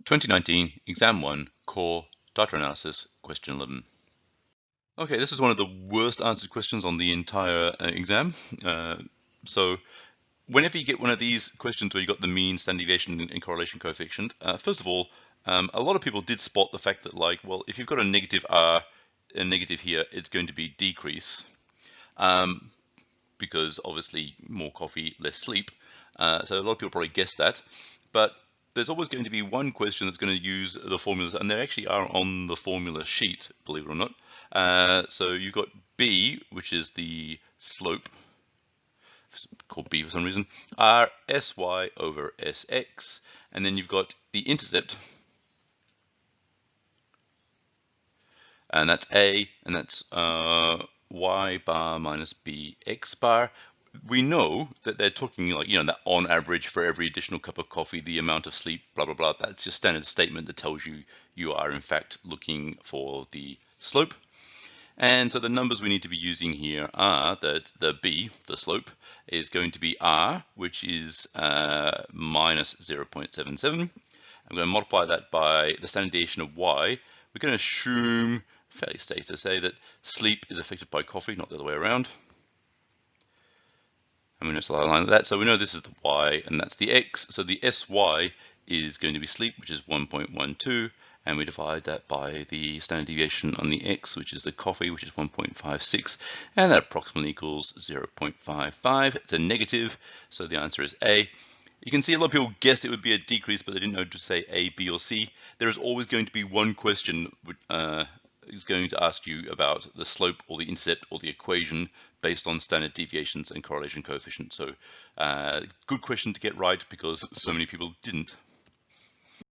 2019 Exam 1 Core Data Analysis Question 11. Okay, this is one of the worst answered questions on the entire exam. So whenever you get one of these questions where you got the mean, standard deviation, and correlation coefficient, first of all, a lot of people did spot the fact that, like, well, if you've got a negative R, a negative here, it's going to be decrease, because obviously more coffee, less sleep. So a lot of people probably guessed that, but there's always going to be one question that's going to use the formulas, and they actually are on the formula sheet, believe it or not. So you've got B, which is the slope, called B for some reason, R Sy over Sx, and then you've got the intercept, and that's A, and that's Y bar minus Bx bar. We know that they're talking, like, that on average for every additional cup of coffee, the amount of sleep, blah, blah, blah. That's your standard statement that tells you you are in fact looking for the slope. And so the numbers we need to be using here are that the B, the slope, is going to be R, which is minus 0.77. I'm going to multiply that by the standard deviation of Y. We're going to assume, fairly safe to say, that sleep is affected by coffee, not the other way around. I'm going to slide a line like that. So we know this is the Y and that's the X. So the SY is going to be sleep, which is 1.12. And we divide that by the standard deviation on the X, which is the coffee, which is 1.56. And that approximately equals 0.55. It's a negative, so the answer is A. You can see a lot of people guessed it would be a decrease, but they didn't know to say A, B, or C. There is always going to be one question is going to ask you about the slope or the intercept or the equation based on standard deviations and correlation coefficients. So good question to get right because so many people didn't.